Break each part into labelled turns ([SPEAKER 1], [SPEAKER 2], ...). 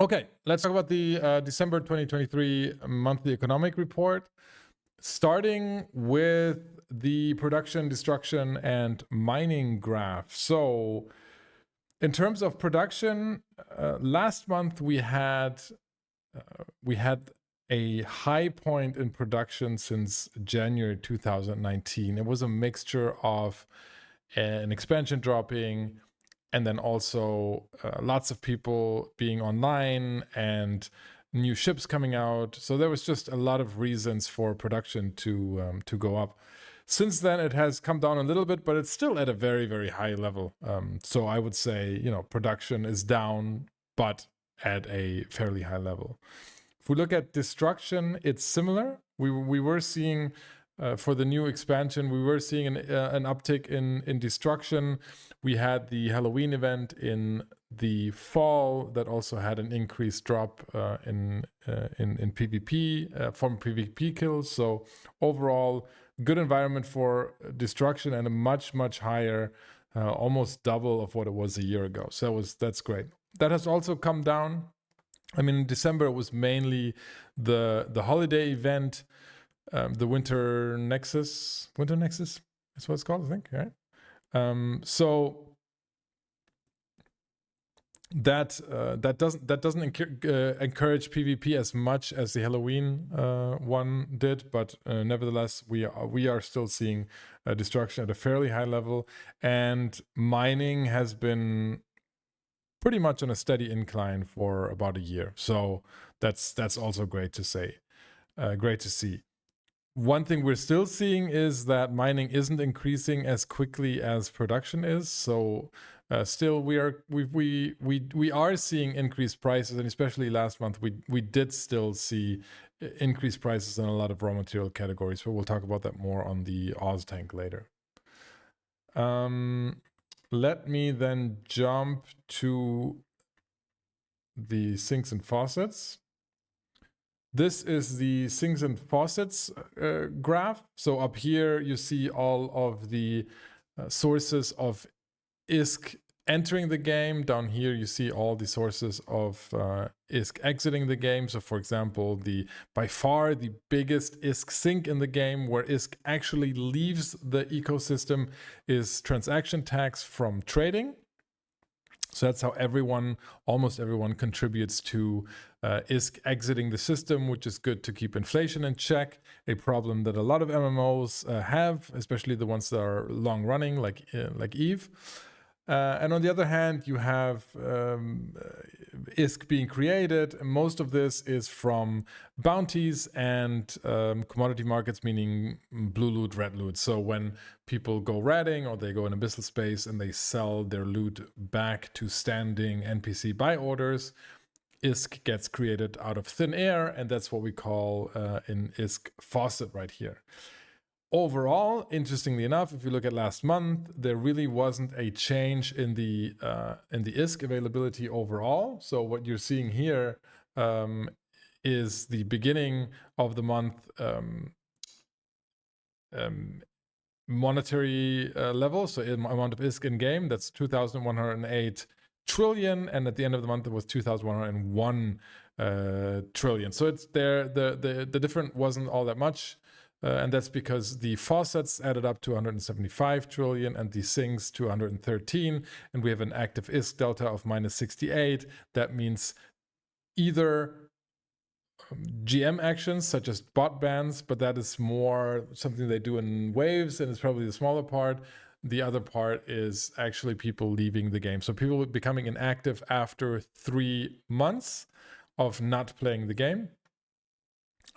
[SPEAKER 1] Okay, let's talk about the December 2023 monthly economic report, starting with the production, destruction, and mining graph. So in terms of production, last month we had a high point in production since January 2019. It was a mixture of an expansion dropping, and then also lots of people being online and new ships coming out. So there was just a lot of reasons for production to go up. Since then, it has come down a little bit, but it's still at a very, very high level. So I would say, production is down, but at a fairly high level. If we look at destruction, it's similar. We were seeing for the new expansion, we were seeing an uptick in destruction. We had the Halloween event in the fall that also had an increased drop in PvP from PvP kills. So overall, good environment for destruction and a much higher, almost double of what it was a year ago. So that's great. That has also come down. I mean, in December, it was mainly the holiday event, the Winter Nexus is what it's called, I think, right? So that doesn't encourage PvP as much as the Halloween one did, but nevertheless, we are still seeing destruction at a fairly high level, and mining has been pretty much on a steady incline for about a year. So that's also great to see. One thing we're still seeing is that mining isn't increasing as quickly as production is. So still we are seeing increased prices, and especially last month we did still see increased prices in a lot of raw material categories. But we'll talk about that more on the Oz tank later. Let me then jump to the sinks and faucets. This is the sinks and faucets graph. So up here you see all of the sources of ISK entering the game. Down here you see all the sources of ISK exiting the game. So for example, by far the biggest ISK sink in the game, where ISK actually leaves the ecosystem, is transaction tax from trading. So that's how almost everyone contributes to ISK exiting the system, which is good to keep inflation in check, a problem that a lot of MMOs have, especially the ones that are long running, like EVE. And on the other hand, you have ISK being created. Most of this is from bounties and commodity markets, meaning blue loot, red loot. So when people go ratting or they go in abyssal space and they sell their loot back to standing NPC buy orders, ISK gets created out of thin air, and that's what we call an ISK faucet right here. Overall, interestingly enough, if you look at last month, there really wasn't a change in the ISK availability overall. So what you're seeing here is the beginning of the month monetary level. So amount of ISK in game, that's 2,108 trillion, and at the end of the month it was 2,101 trillion. So it's there. The difference wasn't all that much. And that's because the faucets added up to 175 trillion and the sinks to 113. And we have an active ISK delta of -68. That means either GM actions such as bot bans, but that is more something they do in waves and it's probably the smaller part. The other part is actually people leaving the game. So people becoming inactive after 3 months of not playing the game.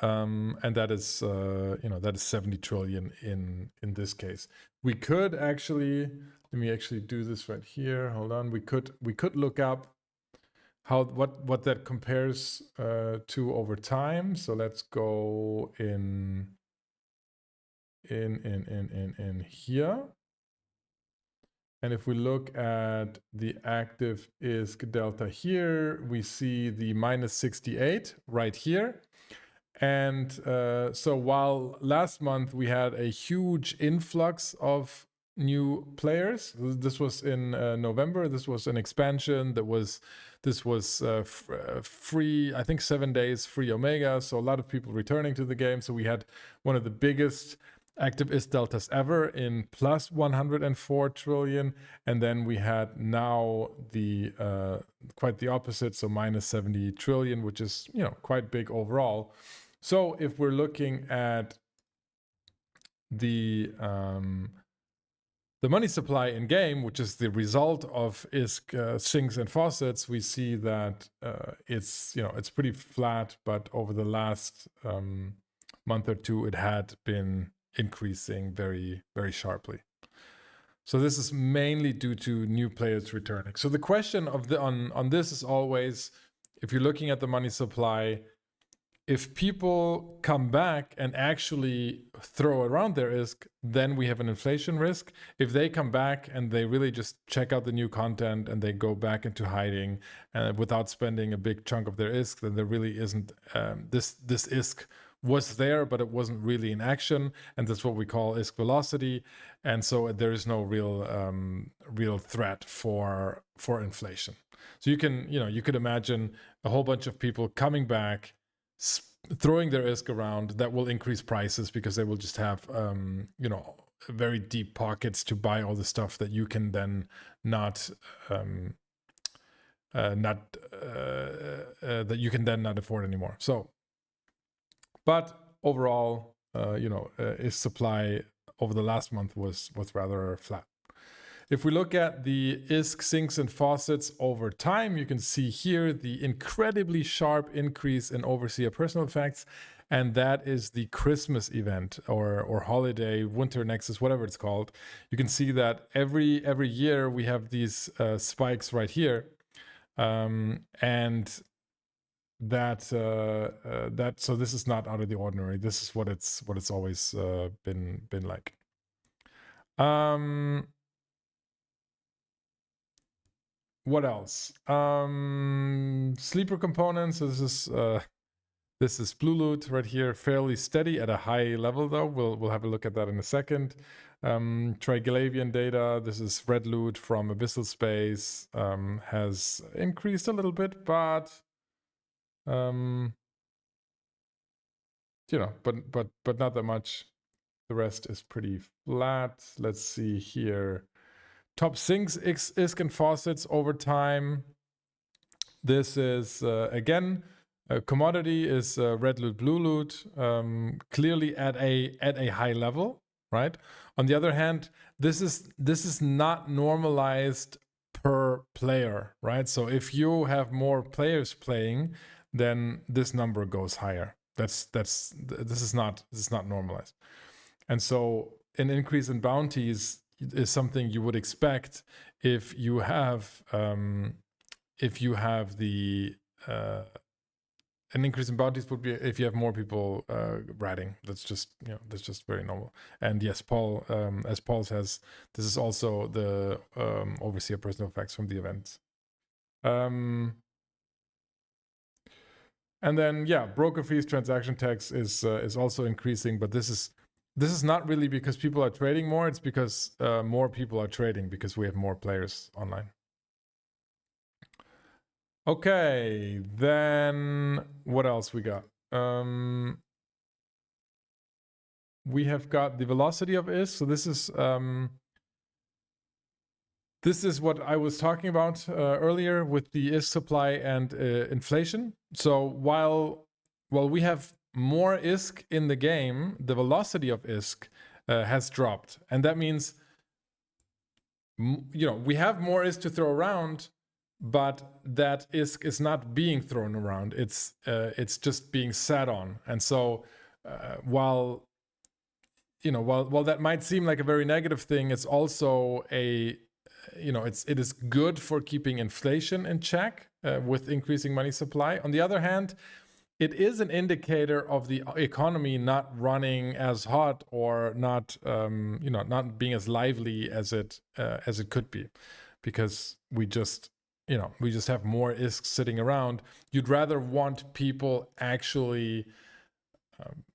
[SPEAKER 1] And that is, that is 70 trillion in this case. We could actually, let me actually do this right here. Hold on. We could look up what that compares to over time. So let's go in here. And if we look at the active ISK delta here, we see the -68 right here. And so while last month we had a huge influx of new players. This was in November. This was an expansion. This was free, I think 7 days free Omega. So a lot of people returning to the game. So we had one of the biggest active ISK deltas ever in plus 104 trillion. And then we had now the quite the opposite. So minus 70 trillion, which is, quite big overall. So if we're looking at the money supply in game, which is the result of ISK Sinks and Faucets, we see that it's pretty flat, but over the last month or two, it had been increasing very, very sharply. So this is mainly due to new players returning. So the question on this is always, if you're looking at the money supply, if people come back and actually throw around their ISK, then we have an inflation risk. If they come back and they really just check out the new content and they go back into hiding without spending a big chunk of their ISK, then there really isn't this ISK was there, but it wasn't really in action, and that's what we call ISK velocity. And so there is no real threat for inflation. So you could imagine a whole bunch of people coming back, throwing their ISK around. That will increase prices because they will just have very deep pockets to buy all the stuff that you can then not afford anymore. So, but overall, ISK supply over the last month was rather flat. If we look at the ISK sinks and faucets over time, you can see here the incredibly sharp increase in overseer personal effects. And that is the Christmas event or holiday, winter nexus, whatever it's called. You can see that every year we have these spikes right here. And that so this is not out of the ordinary. This is what it's always been like. What else? Sleeper components. This is blue loot right here, fairly steady at a high level though. We'll have a look at that in a second. Triglavian data. This is red loot from Abyssal Space. Has increased a little bit, but but not that much. The rest is pretty flat. Let's see here. Top sinks, ISK and faucets over time. This is again, commodity is red loot, blue loot, clearly at a high level, right? On the other hand, this is not normalized per player, right? So if you have more players playing, then this number goes higher. This is not normalized, and so an increase in bounties is something you would expect if you have the an increase in bounties would be if you have more people ratting. That's just very normal. And yes, Paul, as Paul says, this is also the overseer personal effects from the events. And then broker fees, transaction tax is also increasing, but this is not really because people are trading more. It's because more people are trading because we have more players online. Okay, then what else we got? We have got the velocity of ISK. So this is what I was talking about earlier with the ISK supply and inflation. So while we have more ISK in the game, the velocity of ISK has dropped, and that means we have more ISK to throw around, but that ISK is not being thrown around. It's just being sat on. And so while that might seem like a very negative thing, it's also it is good for keeping inflation in check with increasing money supply. On the other hand, it is an indicator of the economy not running as hot or not being as lively as it could be, because we just have more ISK sitting around. You'd rather want people actually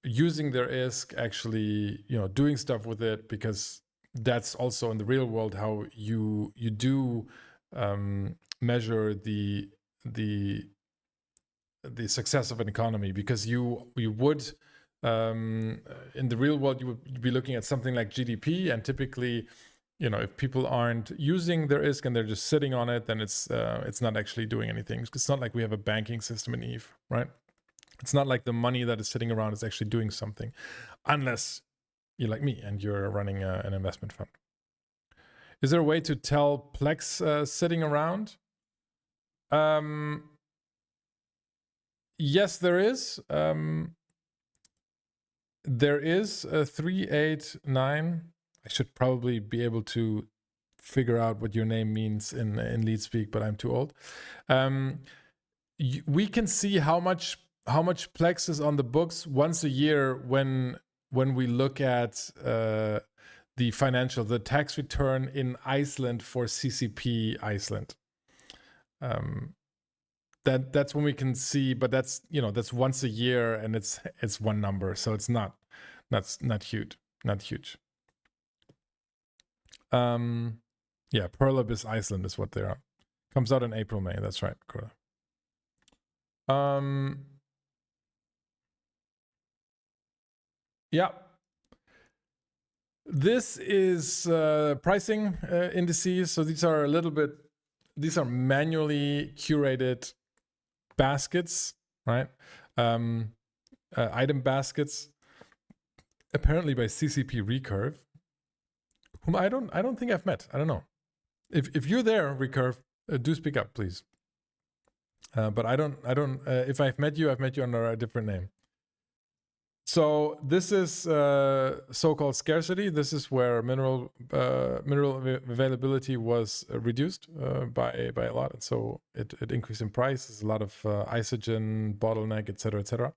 [SPEAKER 1] using their ISK, actually doing stuff with it, because that's also in the real world how you do measure the success of an economy, because you would in the real world you would be looking at something like GDP, and typically, if people aren't using their ISK and they're just sitting on it, then it's not actually doing anything. It's not like we have a banking system in Eve, right? It's not like the money that is sitting around is actually doing something, unless you're like me and you're running an investment fund. Is there a way to tell Plex sitting around? Yes, there is. There is a 389. I should probably be able to figure out what your name means in lead speak, but I'm too old. We can see how much Plex is on the books once a year when we look at the tax return in Iceland for CCP Iceland. That's when we can see, but that's once a year, and it's one number, so it's not huge. Yeah, Pearl Abyss Iceland is what they are. Comes out in April, May. That's right, Cora. Yeah. This is pricing indices. So these are manually curated baskets, right? Item baskets, apparently by CCP Recurve, whom I don't think I've met. I don't know. If you're there, Recurve, do speak up, please. But I don't. If I've met you under a different name. So this is so-called scarcity. This is where mineral availability was reduced by a lot, and so it increased in price. There's a lot of isogen bottleneck, etc.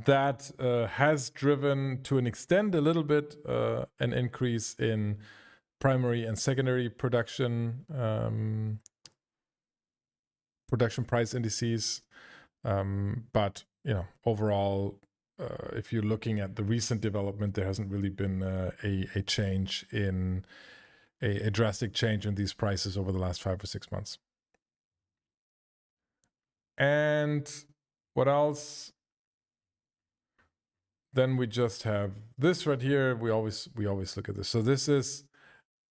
[SPEAKER 1] That has driven, to an extent, a little bit an increase in primary and secondary production price indices, but overall, if you're looking at the recent development, there hasn't really been a change in a drastic change in these prices over the last 5 or 6 months. And what else? Then we just have this right here. We always look at this. So this is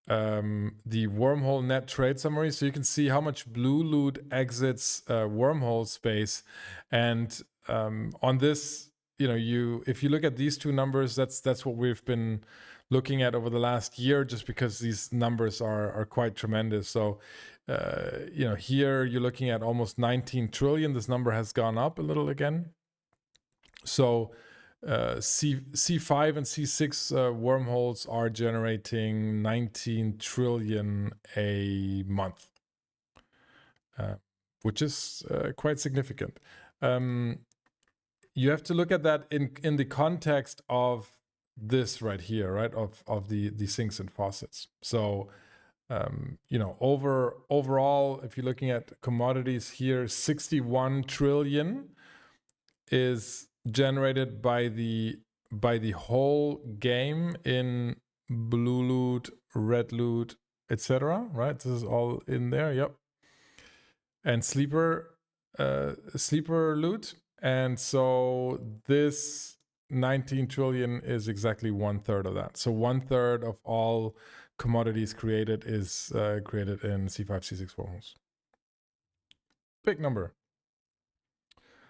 [SPEAKER 1] the Wormhole net trade summary. So you can see how much blue loot exits Wormhole space, and on this, if you look at these two numbers, that's what we've been looking at over the last year, just because these numbers are quite tremendous. So here you're looking at almost 19 trillion. This number has gone up a little again. So C5 and C6 wormholes are generating 19 trillion a month, which is quite significant. You have to look at that in the context of this right here, right? Of the sinks and faucets. So, overall, if you're looking at commodities here, 61 trillion is generated by the whole game in blue loot, red loot, etc. Right? This is all in there. Yep. And sleeper loot. And so this 19 trillion is exactly 1/3 of that. So 1/3 of all commodities created is created in C5, C6 wormholes. Big number.